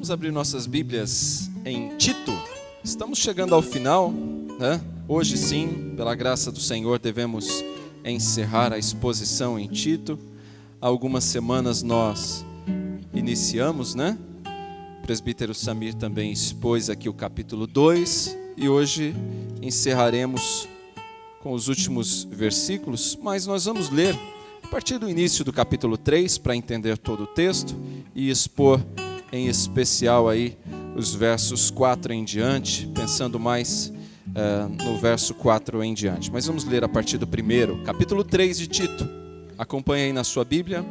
Vamos abrir nossas Bíblias em Tito. Estamos chegando ao final, né? Hoje sim, pela graça do Senhor, devemos encerrar a exposição em Tito. Há algumas semanas nós iniciamos, né? O presbítero Samir também expôs aqui o capítulo 2 e hoje encerraremos com os últimos versículos, mas nós vamos ler a partir do início do capítulo 3 para entender todo o texto e expor em especial aí os versos 4 em diante, pensando mais no verso 4 em diante. Mas vamos ler a partir do primeiro, capítulo 3 de Tito. Acompanhe aí na sua Bíblia.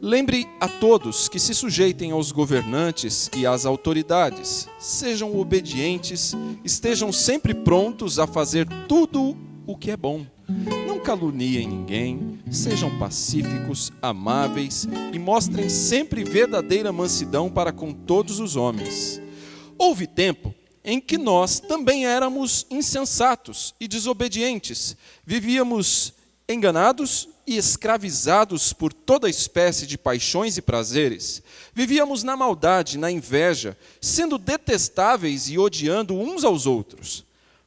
Lembre a todos que se sujeitem aos governantes e às autoridades, sejam obedientes, estejam sempre prontos a fazer tudo o que é bom. Não caluniem ninguém, sejam pacíficos, amáveis e mostrem sempre verdadeira mansidão para com todos os homens. Houve tempo em que nós também éramos insensatos e desobedientes, vivíamos enganados e escravizados por toda espécie de paixões e prazeres. Vivíamos na maldade, na inveja, sendo detestáveis e odiando uns aos outros.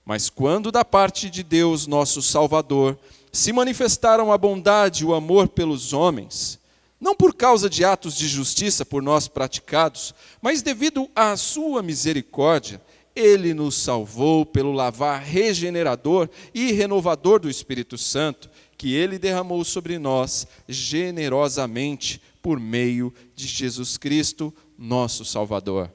Mas quando da parte de Deus, nosso Salvador, se manifestaram a bondade e o amor pelos homens, não por causa de atos de justiça por nós praticados, mas devido à sua misericórdia, Ele nos salvou pelo lavar regenerador e renovador do Espírito Santo, que Ele derramou sobre nós generosamente por meio de Jesus Cristo, nosso Salvador.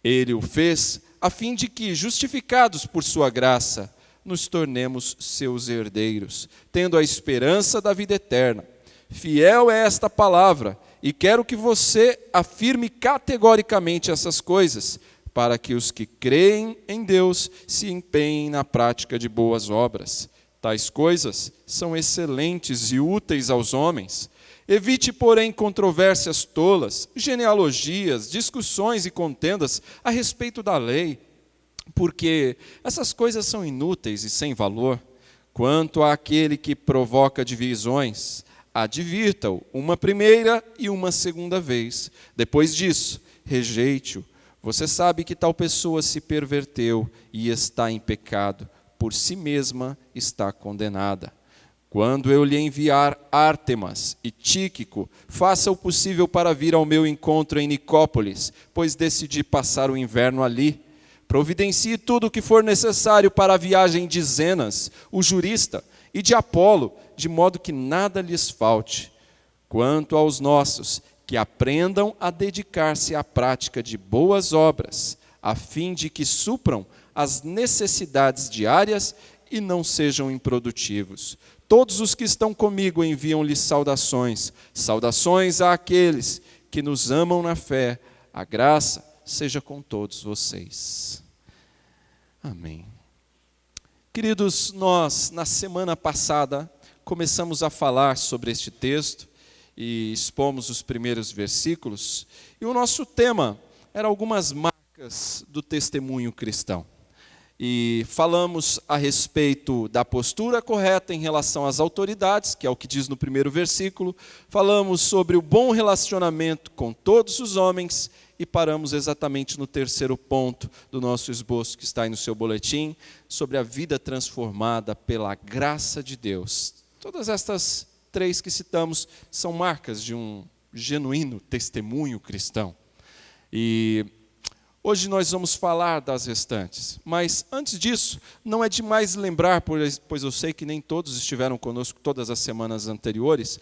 Ele o fez a fim de que, justificados por sua graça, nos tornemos seus herdeiros, tendo a esperança da vida eterna. Fiel é esta palavra, e quero que você afirme categoricamente essas coisas, para que os que creem em Deus se empenhem na prática de boas obras. Tais coisas são excelentes e úteis aos homens. Evite, porém, controvérsias tolas, genealogias, discussões e contendas a respeito da lei, porque essas coisas são inúteis e sem valor. Quanto àquele que provoca divisões, advirta-o uma primeira e uma segunda vez. Depois disso, rejeite-o. Você sabe que tal pessoa se perverteu e está em pecado, por si mesma está condenada. Quando eu lhe enviar Ártemas e Tíquico, faça o possível para vir ao meu encontro em Nicópolis, pois decidi passar o inverno ali. Providencie tudo o que for necessário para a viagem de Zenas, o jurista, e de Apolo, de modo que nada lhes falte. Quanto aos nossos, que aprendam a dedicar-se à prática de boas obras, a fim de que supram as necessidades diárias e não sejam improdutivos. Todos os que estão comigo enviam-lhes saudações. Saudações àqueles que nos amam na fé. A graça seja com todos vocês. Amém. Queridos, nós, na semana passada, começamos a falar sobre este texto e expomos os primeiros versículos. E o nosso tema era algumas marcas do testemunho cristão. E falamos a respeito da postura correta em relação às autoridades, que é o que diz no primeiro versículo. Falamos sobre o bom relacionamento com todos os homens e paramos exatamente no terceiro ponto do nosso esboço, que está aí no seu boletim, sobre a vida transformada pela graça de Deus. Todas estas três que citamos são marcas de um genuíno testemunho cristão. E hoje nós vamos falar das restantes, mas antes disso, não é demais lembrar, pois eu sei que nem todos estiveram conosco todas as semanas anteriores,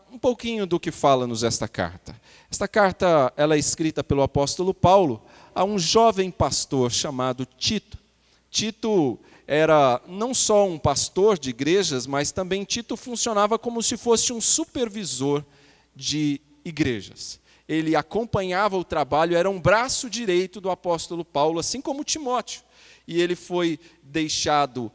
um pouquinho do que fala-nos esta carta. Esta carta ela é escrita pelo apóstolo Paulo a um jovem pastor chamado Tito. Tito era não só um pastor de igrejas, mas também Tito funcionava como se fosse um supervisor de igrejas. Ele acompanhava o trabalho, era um braço direito do apóstolo Paulo, assim como Timóteo. E ele foi deixado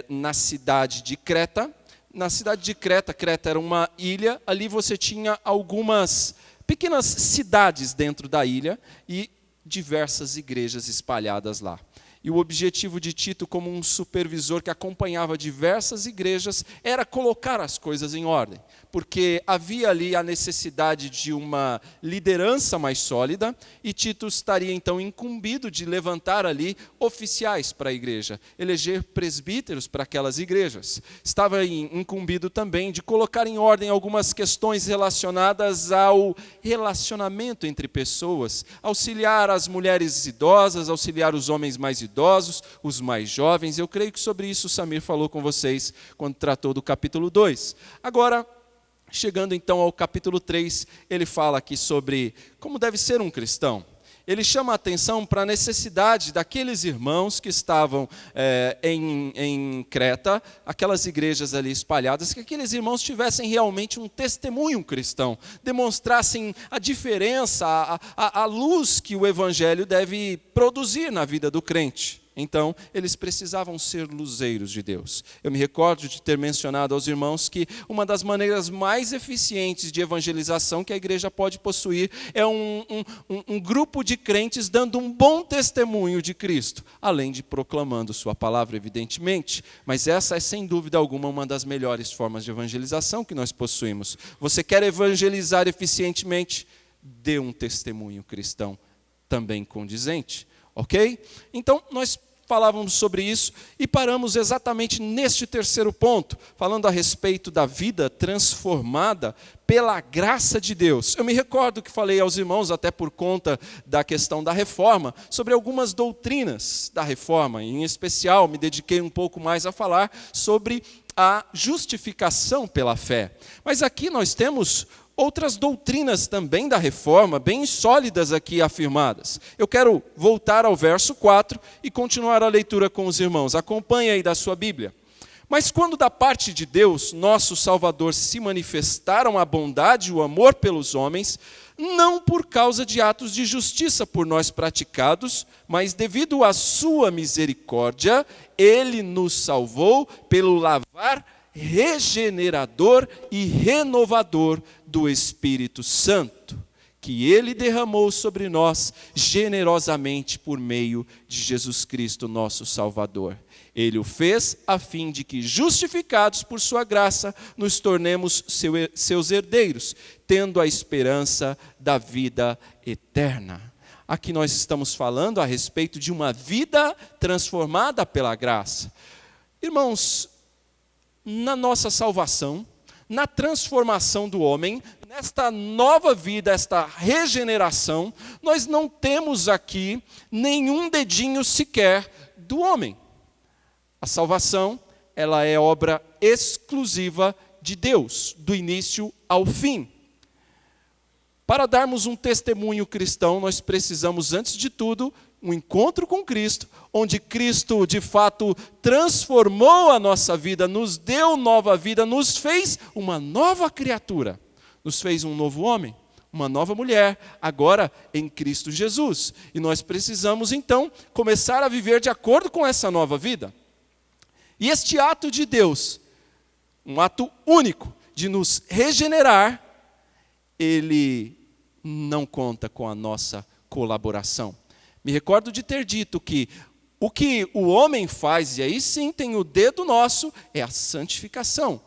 na cidade de Creta. Na cidade de Creta, Creta era uma ilha, ali você tinha algumas pequenas cidades dentro da ilha e diversas igrejas espalhadas lá. E o objetivo de Tito, como um supervisor que acompanhava diversas igrejas, era colocar as coisas em ordem, porque havia ali a necessidade de uma liderança mais sólida, e Tito estaria então incumbido de levantar ali oficiais para a igreja, eleger presbíteros para aquelas igrejas. Estava incumbido também de colocar em ordem algumas questões relacionadas ao relacionamento entre pessoas, auxiliar as mulheres idosas, auxiliar os homens mais idosos, os mais jovens. Eu creio que sobre isso o Samir falou com vocês quando tratou do capítulo 2. Agora, chegando então ao capítulo 3, ele fala aqui sobre como deve ser um cristão. Ele chama a atenção para a necessidade daqueles irmãos que estavam em Creta, aquelas igrejas ali espalhadas, que aqueles irmãos tivessem realmente um testemunho cristão, demonstrassem a diferença, a luz que o evangelho deve produzir na vida do crente. Então, eles precisavam ser luzeiros de Deus. Eu me recordo de ter mencionado aos irmãos que uma das maneiras mais eficientes de evangelização que a igreja pode possuir é um grupo de crentes dando um bom testemunho de Cristo, além de proclamando sua palavra, evidentemente. Mas essa é, sem dúvida alguma, uma das melhores formas de evangelização que nós possuímos. Você quer evangelizar eficientemente? Dê um testemunho cristão também condizente. Ok? Então, nós falávamos sobre isso e paramos exatamente neste terceiro ponto, falando a respeito da vida transformada pela graça de Deus. Eu me recordo que falei aos irmãos, até por conta da questão da reforma, sobre algumas doutrinas da reforma. Em especial, me dediquei um pouco mais a falar sobre a justificação pela fé. Mas aqui nós temos outras doutrinas também da reforma, bem sólidas aqui afirmadas. Eu quero voltar ao verso 4 e continuar a leitura com os irmãos. Acompanhe aí da sua Bíblia. Mas quando da parte de Deus, nosso Salvador, se manifestaram a bondade e o amor pelos homens, não por causa de atos de justiça por nós praticados, mas devido à sua misericórdia, Ele nos salvou pelo lavar regenerador e renovador do Espírito Santo, que Ele derramou sobre nós generosamente por meio de Jesus Cristo, nosso Salvador. Ele o fez a fim de que, justificados por sua graça, nos tornemos seus herdeiros, tendo a esperança da vida eterna. Aqui nós estamos falando a respeito de uma vida transformada pela graça. Irmãos, na nossa salvação, na transformação do homem, nesta nova vida, esta regeneração, nós não temos aqui nenhum dedinho sequer do homem. A salvação, ela é obra exclusiva de Deus, do início ao fim. Para darmos um testemunho cristão, nós precisamos, antes de tudo, um encontro com Cristo, onde Cristo, de fato, transformou a nossa vida, nos deu nova vida, nos fez uma nova criatura, nos fez um novo homem, uma nova mulher, agora em Cristo Jesus. E nós precisamos, então, começar a viver de acordo com essa nova vida. E este ato de Deus, um ato único de nos regenerar, ele não conta com a nossa colaboração. Me recordo de ter dito que o homem faz, e aí sim tem o dedo nosso, é a santificação.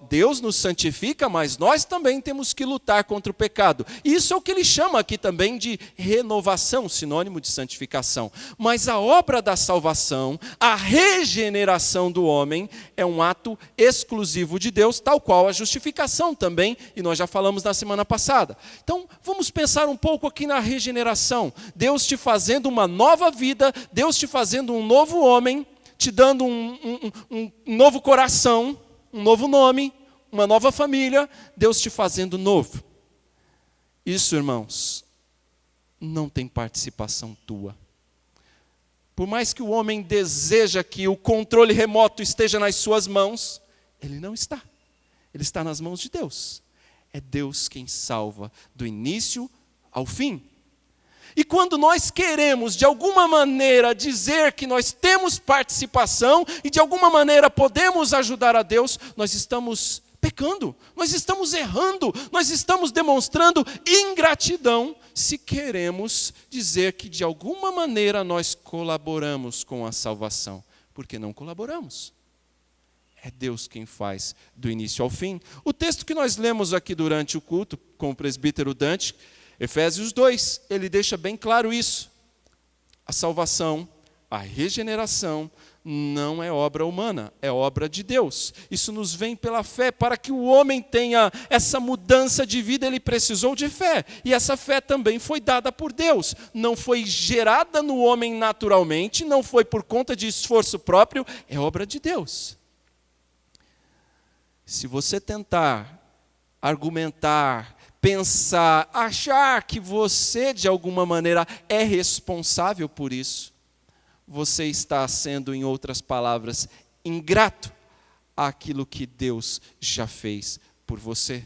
Deus nos santifica, mas nós também temos que lutar contra o pecado. Isso é o que ele chama aqui também de renovação, sinônimo de santificação. Mas a obra da salvação, a regeneração do homem, é um ato exclusivo de Deus, tal qual a justificação também, e nós já falamos na semana passada. Então, vamos pensar um pouco aqui na regeneração. Deus te fazendo uma nova vida, Deus te fazendo um novo homem, te dando um novo coração, um novo nome, uma nova família, Deus te fazendo novo. Isso, irmãos, não tem participação tua. Por mais que o homem deseja que o controle remoto esteja nas suas mãos, ele não está. Ele está nas mãos de Deus. É Deus quem salva do início ao fim. E quando nós queremos, de alguma maneira, dizer que nós temos participação e de alguma maneira podemos ajudar a Deus, nós estamos pecando, nós estamos errando, nós estamos demonstrando ingratidão se queremos dizer que de alguma maneira nós colaboramos com a salvação, porque não colaboramos. É Deus quem faz do início ao fim. O texto que nós lemos aqui durante o culto com o presbítero Dante, Efésios 2, ele deixa bem claro isso. A salvação, a regeneração, não é obra humana, é obra de Deus. Isso nos vem pela fé. Para que o homem tenha essa mudança de vida, ele precisou de fé. E essa fé também foi dada por Deus. Não foi gerada no homem naturalmente, não foi por conta de esforço próprio, é obra de Deus. Se você tentar argumentar, pensar, achar que você de alguma maneira é responsável por isso, você está sendo, em outras palavras, ingrato àquilo que Deus já fez por você.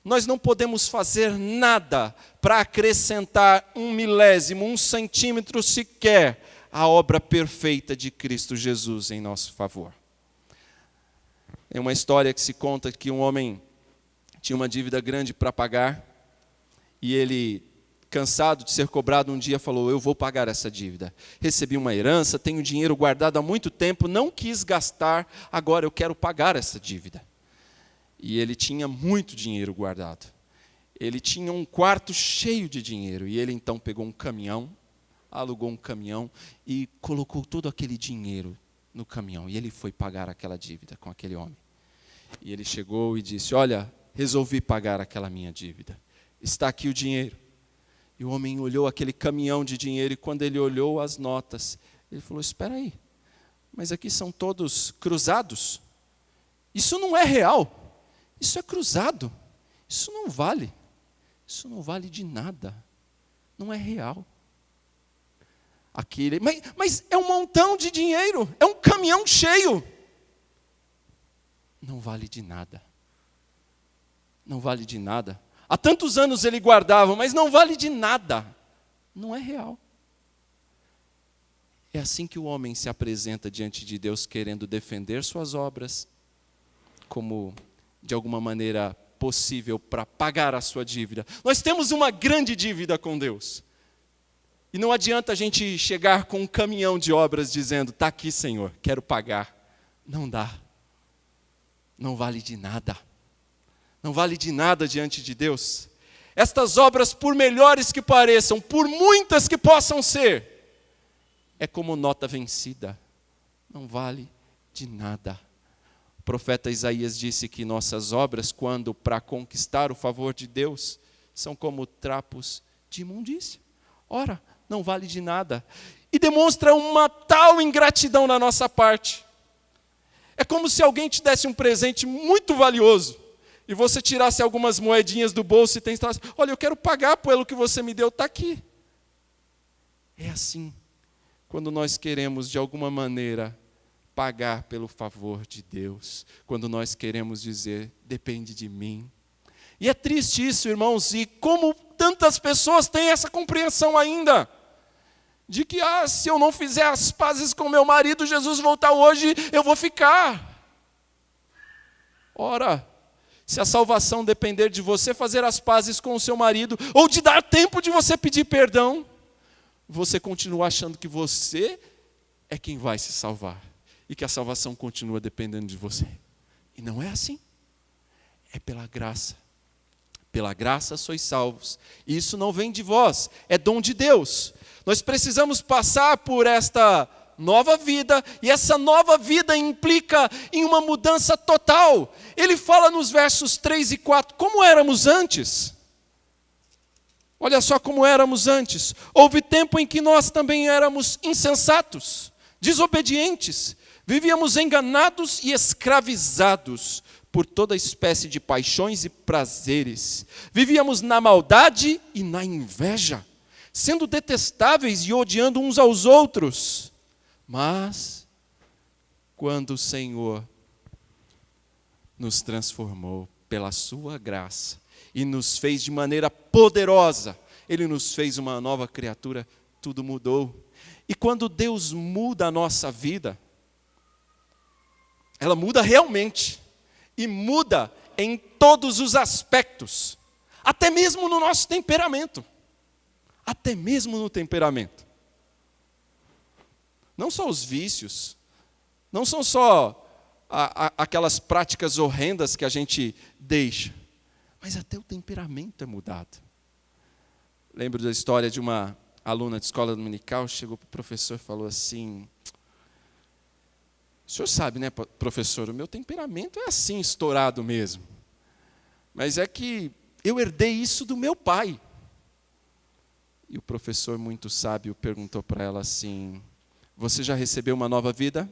Nós não podemos fazer nada para acrescentar 1 milésimo, 1 centímetro sequer à obra perfeita de Cristo Jesus em nosso favor. É uma história que se conta que um homem tinha uma dívida grande para pagar e ele, cansado de ser cobrado, um dia falou: eu vou pagar essa dívida. Recebi uma herança, tenho dinheiro guardado há muito tempo, não quis gastar, agora eu quero pagar essa dívida. E ele tinha muito dinheiro guardado. Ele tinha um quarto cheio de dinheiro e ele então pegou um caminhão, alugou um caminhão e colocou todo aquele dinheiro no caminhão. E ele foi pagar aquela dívida com aquele homem. E ele chegou e disse: olha, resolvi pagar aquela minha dívida. Está aqui o dinheiro. E o homem olhou aquele caminhão de dinheiro e quando ele olhou as notas, ele falou: espera aí, mas aqui são todos cruzados. Isso não é real, isso é cruzado. Isso não vale de nada, não é real. Aquele, mas é um montão de dinheiro, é um caminhão cheio. Não vale de nada. Não vale de nada. Há tantos anos ele guardava, mas não vale de nada. Não é real. É assim que o homem se apresenta diante de Deus, querendo defender suas obras, como de alguma maneira possível para pagar a sua dívida. Nós temos uma grande dívida com Deus. E não adianta a gente chegar com um caminhão de obras dizendo: está aqui, Senhor, quero pagar. Não dá. Não vale de nada. Não vale de nada diante de Deus. Estas obras, por melhores que pareçam, por muitas que possam ser, é como nota vencida. Não vale de nada. O profeta Isaías disse que nossas obras, quando para conquistar o favor de Deus, são como trapos de imundícia. Ora, não vale de nada. E demonstra uma tal ingratidão da nossa parte. É como se alguém te desse um presente muito valioso e você tirasse algumas moedinhas do bolso e tentasse: olha, eu quero pagar pelo que você me deu, está aqui. É assim, quando nós queremos de alguma maneira pagar pelo favor de Deus, quando nós queremos dizer: depende de mim. E é triste isso, irmãos, e como tantas pessoas têm essa compreensão ainda, de que se eu não fizer as pazes com meu marido, Jesus voltar hoje, eu vou ficar. Ora, se a salvação depender de você fazer as pazes com o seu marido, ou de dar tempo de você pedir perdão, você continua achando que você é quem vai se salvar, e que a salvação continua dependendo de você. E não é assim. É pela graça. Pela graça sois salvos. E isso não vem de vós, é dom de Deus. Nós precisamos passar por esta nova vida, e essa nova vida implica em uma mudança total. Ele fala nos versos 3 e 4, como éramos antes. Olha só como éramos antes. Houve tempo em que nós também éramos insensatos, desobedientes, vivíamos enganados e escravizados por toda espécie de paixões e prazeres. Vivíamos na maldade e na inveja, sendo detestáveis e odiando uns aos outros. Mas, quando o Senhor nos transformou pela sua graça e nos fez de maneira poderosa, Ele nos fez uma nova criatura, tudo mudou. E quando Deus muda a nossa vida, ela muda realmente, e muda em todos os aspectos, até mesmo no nosso temperamento. Até mesmo no temperamento. Não só os vícios, não são só aquelas práticas horrendas que a gente deixa, mas até o temperamento é mudado. Lembro da história de uma aluna de escola dominical, chegou para o professor e falou assim: o senhor sabe, né, professor, o meu temperamento é assim, estourado mesmo. Mas é que eu herdei isso do meu pai. E o professor, muito sábio, perguntou para ela assim: você já recebeu uma nova vida?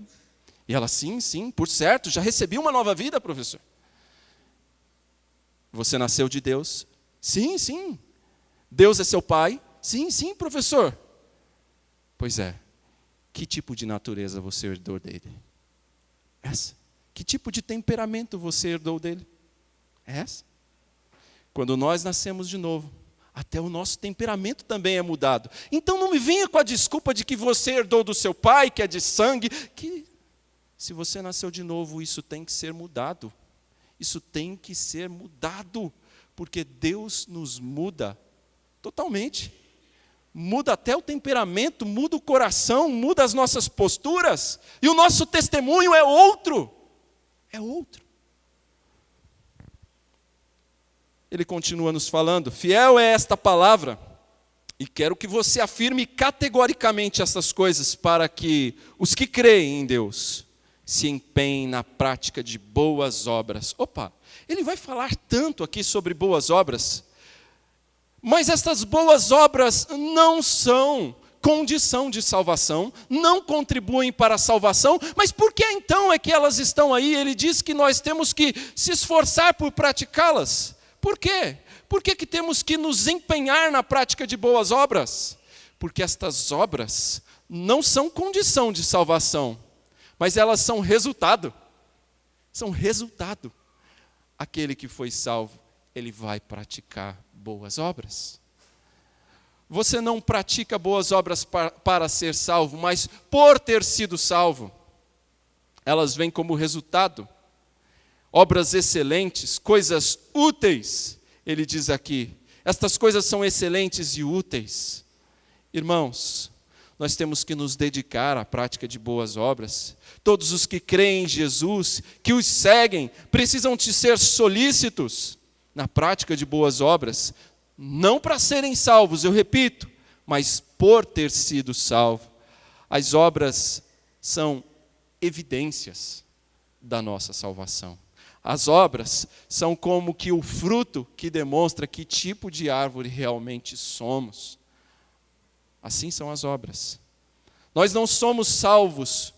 E ela, sim, por certo, já recebi uma nova vida, professor. Você nasceu de Deus? Sim. Deus é seu pai? Sim, professor. Pois é. Que tipo de natureza você herdou dele? Essa. Que tipo de temperamento você herdou dele? Essa. Quando nós nascemos de novo, até o nosso temperamento também é mudado. Então não me venha com a desculpa de que você herdou do seu pai, que é de sangue, que se você nasceu de novo, isso tem que ser mudado. Isso tem que ser mudado, porque Deus nos muda totalmente. Muda até o temperamento, muda o coração, muda as nossas posturas, e o nosso testemunho é outro. É outro. Ele continua nos falando: fiel é esta palavra, e quero que você afirme categoricamente essas coisas, para que os que creem em Deus se empenhem na prática de boas obras. Opa, ele vai falar tanto aqui sobre boas obras, mas estas boas obras não são condição de salvação, não contribuem para a salvação, mas por que então é que elas estão aí? Ele diz que nós temos que se esforçar por praticá-las. Por quê? Por que temos que nos empenhar na prática de boas obras? Porque estas obras não são condição de salvação, mas elas são resultado. São resultado. Aquele que foi salvo, ele vai praticar boas obras. Você não pratica boas obras para ser salvo, mas por ter sido salvo. Elas vêm como resultado. Obras excelentes, coisas úteis, ele diz aqui. Estas coisas são excelentes e úteis. Irmãos, nós temos que nos dedicar à prática de boas obras. Todos os que creem em Jesus, que os seguem, precisam de ser solícitos na prática de boas obras, não para serem salvos, eu repito, mas por ter sido salvo. As obras são evidências da nossa salvação. As obras são como que o fruto que demonstra que tipo de árvore realmente somos. Assim são as obras. Nós não somos salvos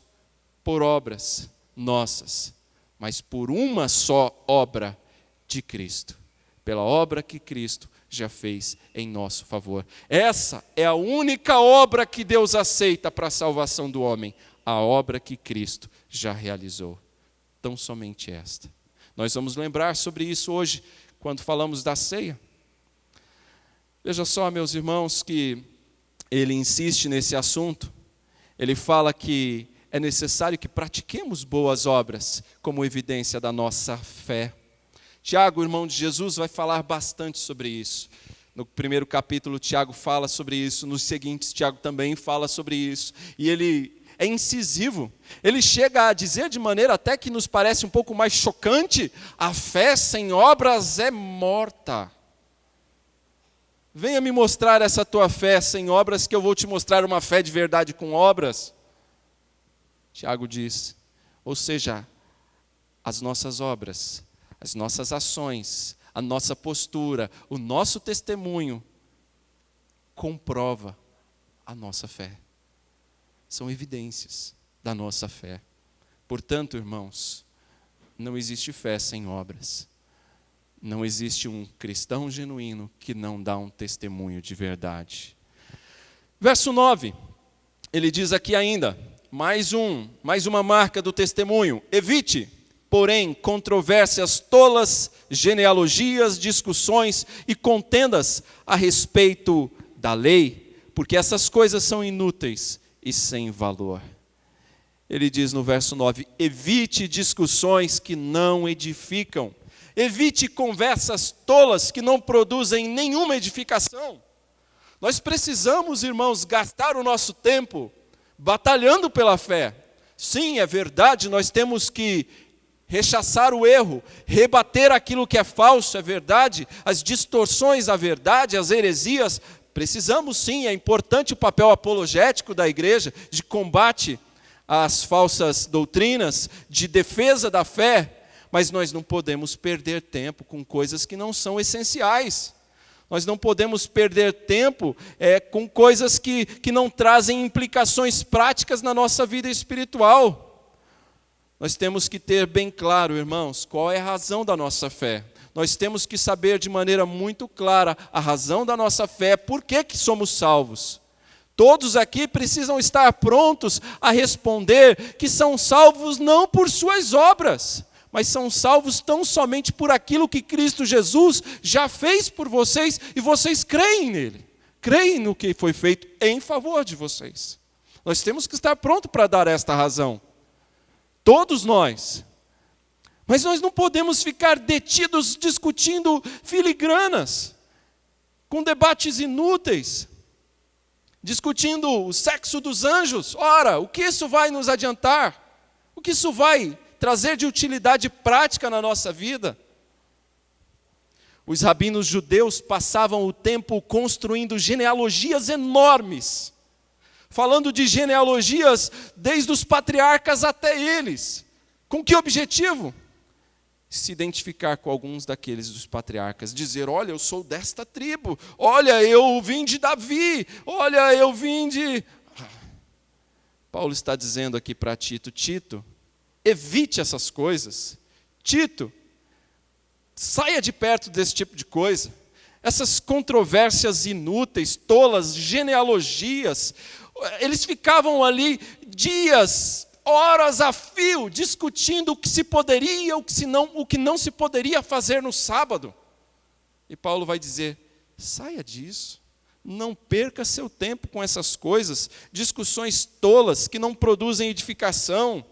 por obras nossas, mas por uma só obra de Cristo. Pela obra que Cristo já fez em nosso favor. Essa é a única obra que Deus aceita para a salvação do homem. A obra que Cristo já realizou. Tão somente esta. Nós vamos lembrar sobre isso hoje, quando falamos da ceia. Veja só, meus irmãos, que ele insiste nesse assunto. Ele fala que é necessário que pratiquemos boas obras como evidência da nossa fé. Tiago, irmão de Jesus, vai falar bastante sobre isso. No primeiro capítulo, Tiago fala sobre isso. Nos seguintes, Tiago também fala sobre isso. E ele é incisivo. Ele chega a dizer de maneira até que nos parece um pouco mais chocante: a fé sem obras é morta. Venha me mostrar essa tua fé sem obras, que eu vou te mostrar uma fé de verdade com obras. Tiago diz, ou seja, as nossas obras, as nossas ações, a nossa postura, o nosso testemunho comprova a nossa fé. São evidências da nossa fé. Portanto, irmãos, não existe fé sem obras. Não existe um cristão genuíno que não dá um testemunho de verdade. Verso 9, ele diz aqui ainda, mais uma marca do testemunho: evite, porém, controvérsias tolas, genealogias, discussões e contendas a respeito da lei, porque essas coisas são inúteis e sem valor. Ele diz no verso 9, evite discussões que não edificam. Evite conversas tolas que não produzem nenhuma edificação. Nós precisamos, irmãos, gastar o nosso tempo batalhando pela fé. Sim, é verdade, nós temos que rechaçar o erro, rebater aquilo que é falso, é verdade, as distorções da verdade, as heresias. Precisamos sim, é importante o papel apologético da igreja, de combate às falsas doutrinas, de defesa da fé, mas nós não podemos perder tempo com coisas que não são essenciais. Nós não podemos perder tempo com coisas que não trazem implicações práticas na nossa vida espiritual. Nós temos que ter bem claro, irmãos, qual é a razão da nossa fé. Nós temos que saber de maneira muito clara a razão da nossa fé, por que somos salvos. Todos aqui precisam estar prontos a responder que são salvos não por suas obras, mas são salvos tão somente por aquilo que Cristo Jesus já fez por vocês e vocês creem nele. Creem no que foi feito em favor de vocês. Nós temos que estar prontos para dar esta razão. Todos nós. Mas nós não podemos ficar detidos discutindo filigranas, com debates inúteis, discutindo o sexo dos anjos. Ora, o que isso vai nos adiantar? O que isso vai trazer de utilidade prática na nossa vida? Os rabinos judeus passavam o tempo construindo genealogias enormes, falando de genealogias desde os patriarcas até eles. Com que objetivo? Se identificar com alguns daqueles dos patriarcas, dizer, olha, eu sou desta tribo, olha, eu vim de Davi, olha, eu vim de... Paulo está dizendo aqui para Tito, Tito, evite essas coisas. Tito, saia de perto desse tipo de coisa. Essas controvérsias inúteis, tolas, genealogias, eles ficavam ali dias, horas a fio, discutindo o que se poderia, o que não se poderia fazer no sábado. E Paulo vai dizer, saia disso, não perca seu tempo com essas coisas, discussões tolas que não produzem edificação.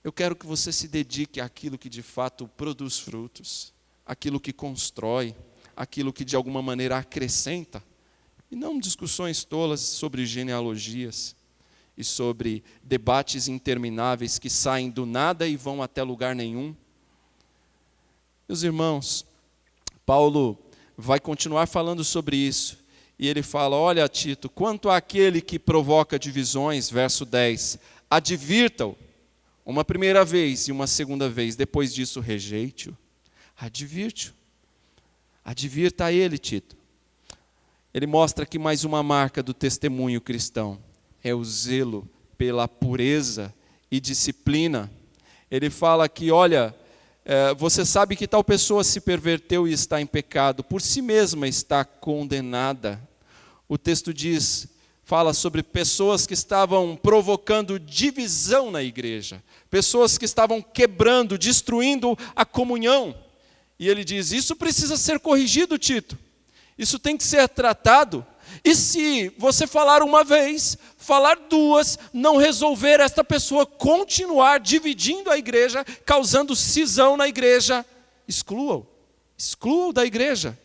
Eu quero que você se dedique àquilo que de fato produz frutos, aquilo que constrói, aquilo que de alguma maneira acrescenta. E não discussões tolas sobre genealogias e sobre debates intermináveis que saem do nada e vão até lugar nenhum. Meus irmãos, Paulo vai continuar falando sobre isso. E ele fala, olha Tito, quanto àquele que provoca divisões, verso 10, advirta-o uma primeira vez e uma segunda vez, depois disso rejeite-o. Advirte-o. Advirta a ele, Tito. Ele mostra aqui mais uma marca do testemunho cristão. É o zelo pela pureza e disciplina. Ele fala que, olha, você sabe que tal pessoa se perverteu e está em pecado, por si mesma está condenada. O texto fala sobre pessoas que estavam provocando divisão na igreja, pessoas que estavam quebrando, destruindo a comunhão. E ele diz, isso precisa ser corrigido, Tito. Isso tem que ser tratado. E se você falar uma vez, falar duas, não resolver, esta pessoa continuar dividindo a igreja, causando cisão na igreja, exclua-o. Exclua-o da igreja.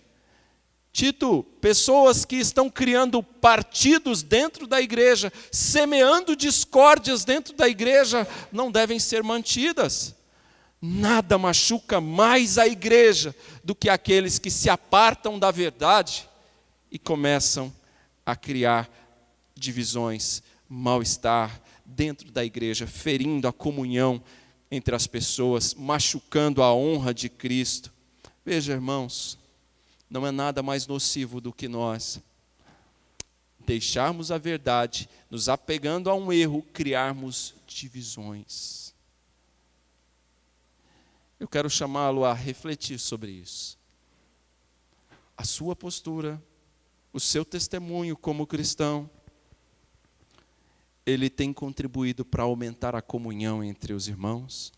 Tito, pessoas que estão criando partidos dentro da igreja, semeando discórdias dentro da igreja, não devem ser mantidas. Nada machuca mais a igreja do que aqueles que se apartam da verdade e começam a criar divisões, mal-estar dentro da igreja, ferindo a comunhão entre as pessoas, machucando a honra de Cristo. Veja, irmãos, não é nada mais nocivo do que nós deixarmos a verdade, nos apegando a um erro, criarmos divisões. Eu quero chamá-lo a refletir sobre isso. A sua postura, o seu testemunho como cristão, ele tem contribuído para aumentar a comunhão entre os irmãos?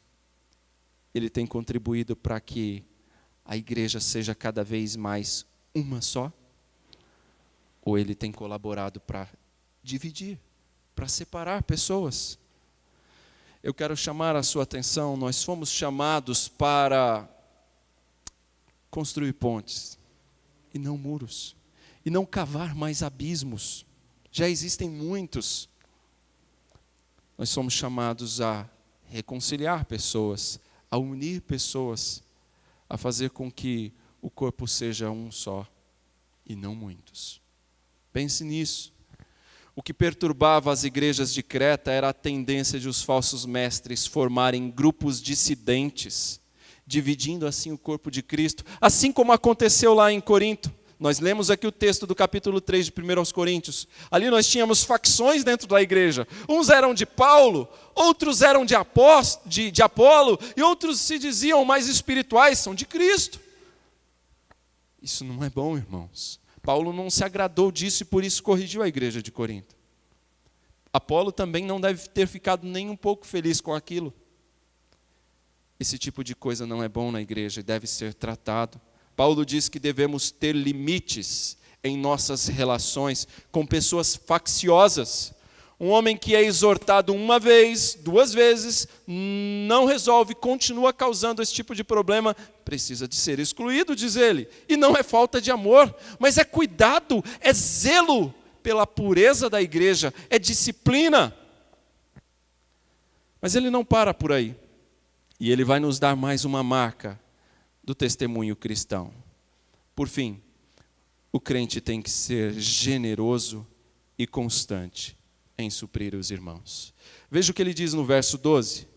Ele tem contribuído para que a igreja seja cada vez mais uma só? Ou ele tem colaborado para dividir, para separar pessoas? eu quero chamar a sua atenção. Nós fomos chamados para construir pontes, e não muros, e não cavar mais abismos. Já existem muitos. Nós somos chamados a reconciliar pessoas, a unir pessoas, a fazer com que o corpo seja um só, e não muitos. Pense nisso. O que perturbava as igrejas de Creta era a tendência de os falsos mestres formarem grupos dissidentes, dividindo assim o corpo de Cristo, assim como aconteceu lá em Corinto. Nós lemos aqui o texto do capítulo 3 de 1 aos Coríntios. Ali nós tínhamos facções dentro da igreja. Uns eram de Paulo, outros eram de Apolo, e outros se diziam mais espirituais, são de Cristo. Isso não é bom, irmãos. Paulo não se agradou disso e por isso corrigiu a igreja de Corinto. Apolo também não deve ter ficado nem um pouco feliz com aquilo. Esse tipo de coisa não é bom na igreja e deve ser tratado. Paulo diz que devemos ter limites em nossas relações com pessoas facciosas. Um homem que é exortado uma vez, 2 vezes, não resolve, continua causando esse tipo de problema, precisa de ser excluído, diz ele. E não é falta de amor, mas é cuidado, é zelo pela pureza da igreja, é disciplina. Mas ele não para por aí. E ele vai nos dar mais uma marca do testemunho cristão. Por fim, o crente tem que ser generoso e constante em suprir os irmãos. Veja o que ele diz no verso 12.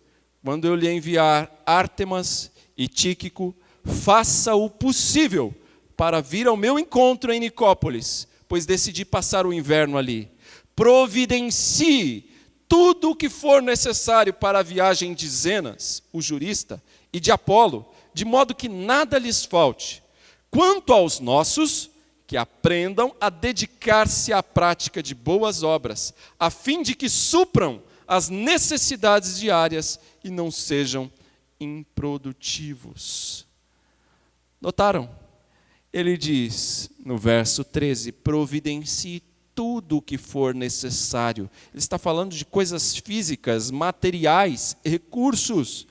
Quando eu lhe enviar Ártemas e Tíquico, faça o possível para vir ao meu encontro em Nicópolis, pois decidi passar o inverno ali. Providencie tudo o que for necessário para a viagem de Zenas, o jurista, e de Apolo, de modo que nada lhes falte. Quanto aos nossos, que aprendam a dedicar-se à prática de boas obras, a fim de que supram as necessidades diárias e não sejam improdutivos. Notaram? Ele diz no verso 13, providencie tudo o que for necessário. Ele está falando de coisas físicas, materiais, recursos.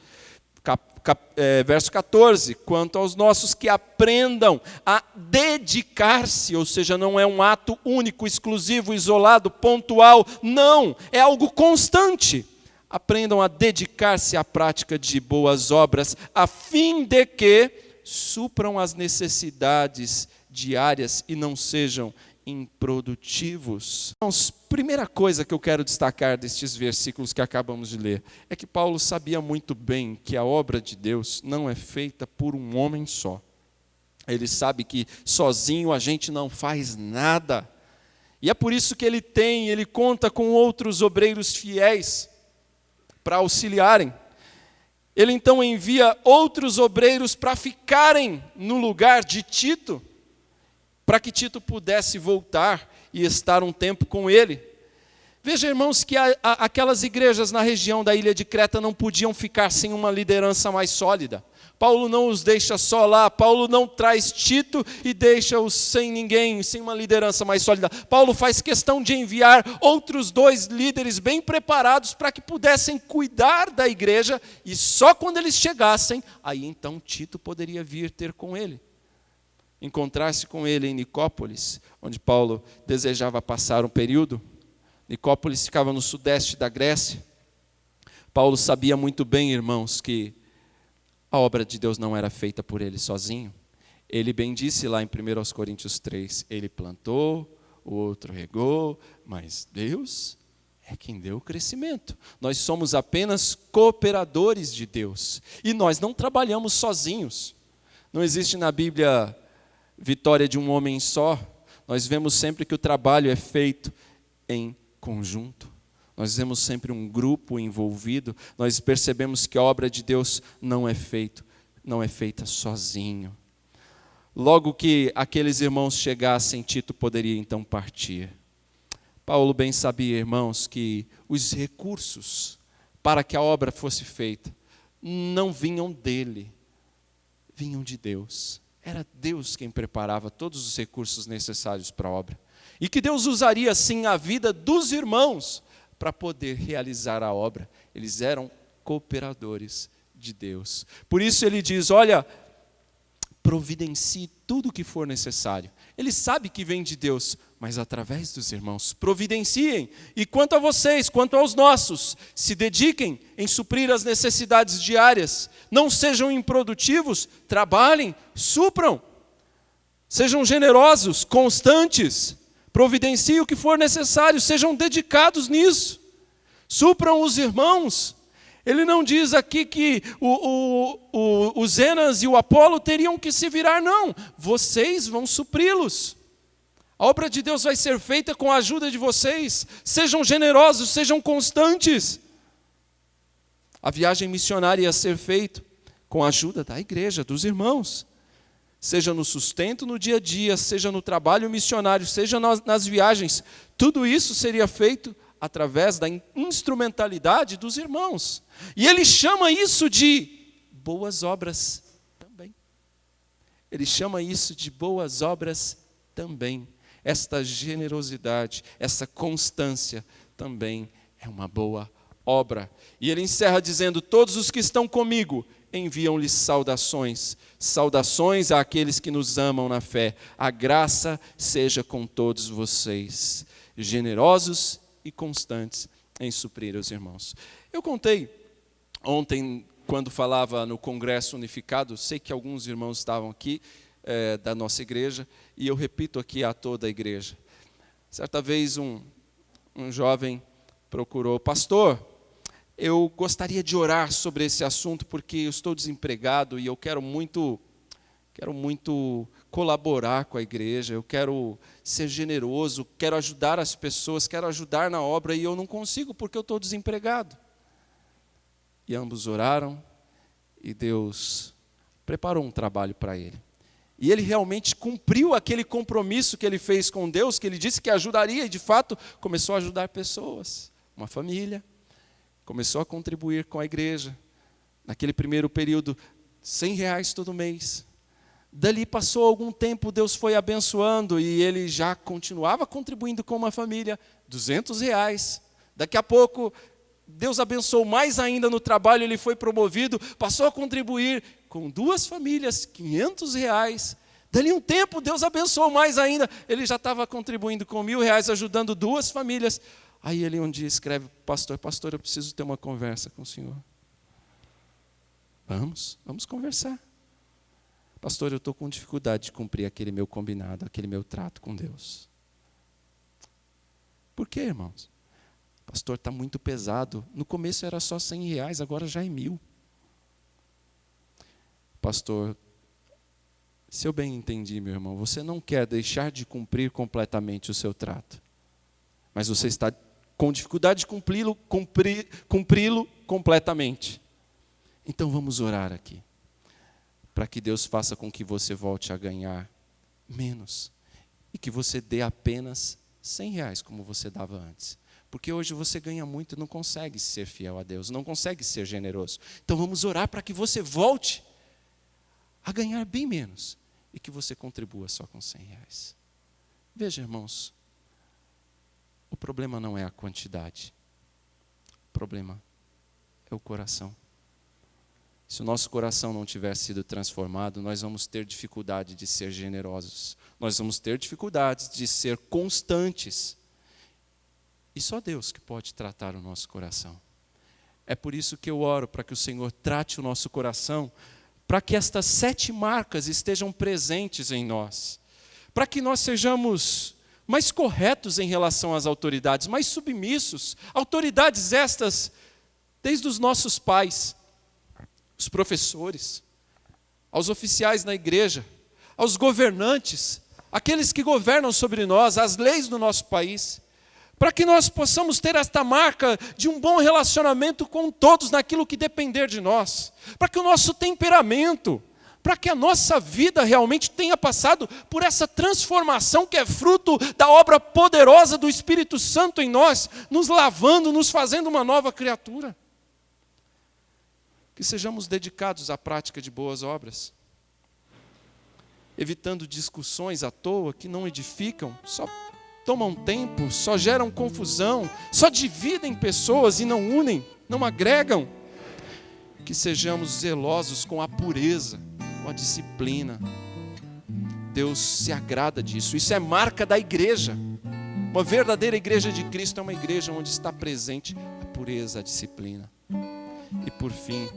Verso 14, quanto aos nossos, que aprendam a dedicar-se, ou seja, não é um ato único, exclusivo, isolado, pontual, não, é algo constante. Aprendam a dedicar-se à prática de boas obras, a fim de que supram as necessidades diárias e não sejam improdutivos. Então, primeira coisa que eu quero destacar destes versículos que acabamos de ler é que Paulo sabia muito bem que a obra de Deus não é feita por um homem só. Ele sabe que sozinho a gente não faz nada. E é por isso que ele conta com outros obreiros fiéis para auxiliarem. Ele então envia outros obreiros para ficarem no lugar de Tito, para que Tito pudesse voltar e estar um tempo com ele. Veja, irmãos, que aquelas igrejas na região da ilha de Creta não podiam ficar sem uma liderança mais sólida. Paulo não os deixa só lá, Paulo não traz Tito e deixa-os sem ninguém, sem uma liderança mais sólida. Paulo faz questão de enviar outros 2 líderes bem preparados para que pudessem cuidar da igreja, e só quando eles chegassem, aí então Tito poderia vir ter com ele. Encontrar-se com ele em Nicópolis, onde Paulo desejava passar um período. Nicópolis ficava no sudeste da Grécia. Paulo sabia muito bem, irmãos, que a obra de Deus não era feita por ele sozinho. Ele bem disse lá em 1 Coríntios 3, ele plantou, o outro regou, mas Deus é quem deu o crescimento. Nós somos apenas cooperadores de Deus. E nós não trabalhamos sozinhos. Não existe na Bíblia vitória de um homem só. Nós vemos sempre que o trabalho é feito em conjunto. Nós vemos sempre um grupo envolvido. Nós percebemos que a obra de Deus não é feita sozinho. Logo que aqueles irmãos chegassem, Tito poderia então partir. Paulo bem sabia, irmãos, que os recursos para que a obra fosse feita não vinham dele, vinham de Deus. Era Deus quem preparava todos os recursos necessários para a obra. E que Deus usaria, sim, a vida dos irmãos para poder realizar a obra. Eles eram cooperadores de Deus. Por isso ele diz, olha, providencie tudo o que for necessário. Ele sabe que vem de Deus, mas através dos irmãos. Providenciem. E quanto a vocês, quanto aos nossos, se dediquem em suprir as necessidades diárias. Não sejam improdutivos, trabalhem, supram. Sejam generosos, constantes. Providenciem o que for necessário, sejam dedicados nisso. Supram os irmãos. Ele não diz aqui que o Zenas e o Apolo teriam que se virar, não. Vocês vão supri-los. A obra de Deus vai ser feita com a ajuda de vocês. Sejam generosos, sejam constantes. A viagem missionária ia ser feita com a ajuda da igreja, dos irmãos. Seja no sustento no dia a dia, seja no trabalho missionário, seja nas viagens. Tudo isso seria feito através da instrumentalidade dos irmãos. E ele chama isso de boas obras também. Ele chama isso de boas obras também. Esta generosidade, essa constância também é uma boa obra. E ele encerra dizendo, todos os que estão comigo enviam-lhes saudações. Saudações àqueles que nos amam na fé. A graça seja com todos vocês. Generosos e constantes em suprir os irmãos. Eu contei ontem, quando falava no Congresso Unificado, sei que alguns irmãos estavam aqui, da nossa igreja, e eu repito aqui a toda a igreja. Certa vez um jovem procurou, pastor, eu gostaria de orar sobre esse assunto, porque eu estou desempregado e eu quero muito colaborar com a igreja, eu quero ser generoso, quero ajudar as pessoas, quero ajudar na obra e eu não consigo porque eu estou desempregado. E ambos oraram e Deus preparou um trabalho para ele. E ele realmente cumpriu aquele compromisso que ele fez com Deus, que ele disse que ajudaria e de fato começou a ajudar pessoas, uma família, começou a contribuir com a igreja. Naquele primeiro período, R$100 todo mês. Dali passou algum tempo, Deus foi abençoando e ele já continuava contribuindo com uma família, R$200. Daqui a pouco, Deus abençoou mais ainda no trabalho, ele foi promovido, passou a contribuir com 2 famílias, R$500. Dali um tempo, Deus abençoou mais ainda, ele já estava contribuindo com R$1.000, ajudando 2 famílias. Aí ele um dia escreve, pastor, eu preciso ter uma conversa com o senhor. Vamos conversar. Pastor, eu estou com dificuldade de cumprir aquele meu combinado, aquele meu trato com Deus. Por quê, irmãos? Pastor, está muito pesado. No começo era só R$100, agora já é 1.000. Pastor, se eu bem entendi, meu irmão, você não quer deixar de cumprir completamente o seu trato, mas você está com dificuldade de cumpri-lo completamente. Então vamos orar aqui, para que Deus faça com que você volte a ganhar menos e que você dê apenas R$100 como você dava antes. Porque hoje você ganha muito e não consegue ser fiel a Deus, não consegue ser generoso. Então vamos orar para que você volte a ganhar bem menos e que você contribua só com R$100. Veja, irmãos, o problema não é a quantidade, o problema é o coração. Se o nosso coração não tiver sido transformado, nós vamos ter dificuldade de ser generosos, nós vamos ter dificuldades de ser constantes. E só Deus que pode tratar o nosso coração. É por isso que eu oro para que o Senhor trate o nosso coração, para que estas 7 marcas estejam presentes em nós, para que nós sejamos mais corretos em relação às autoridades, mais submissos. Autoridades estas, desde os nossos pais, os professores, aos oficiais na igreja, aos governantes, aqueles que governam sobre nós, as leis do nosso país, para que nós possamos ter esta marca de um bom relacionamento com todos naquilo que depender de nós, para que o nosso temperamento, para que a nossa vida realmente tenha passado por essa transformação que é fruto da obra poderosa do Espírito Santo em nós, nos lavando, nos fazendo uma nova criatura. Que sejamos dedicados à prática de boas obras, evitando discussões à toa que não edificam, só tomam tempo, só geram confusão, só dividem pessoas e não unem, não agregam. que sejamos zelosos com a pureza, com a disciplina. Deus se agrada disso. Isso é marca da igreja. Uma verdadeira igreja de Cristo é uma igreja onde está presente a pureza, a disciplina. E por fim,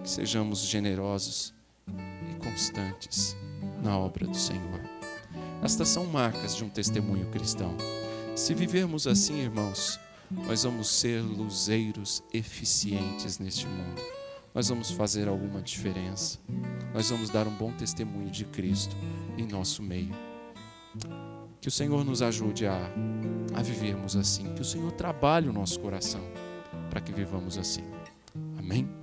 que sejamos generosos e constantes na obra do Senhor. Estas são marcas de um testemunho cristão. Se vivermos assim, irmãos, nós vamos ser luzeiros eficientes neste mundo. Nós vamos fazer alguma diferença. Nós vamos dar um bom testemunho de Cristo em nosso meio. Que o Senhor nos ajude a vivermos assim. Que o Senhor trabalhe o nosso coração para que vivamos assim. Amém?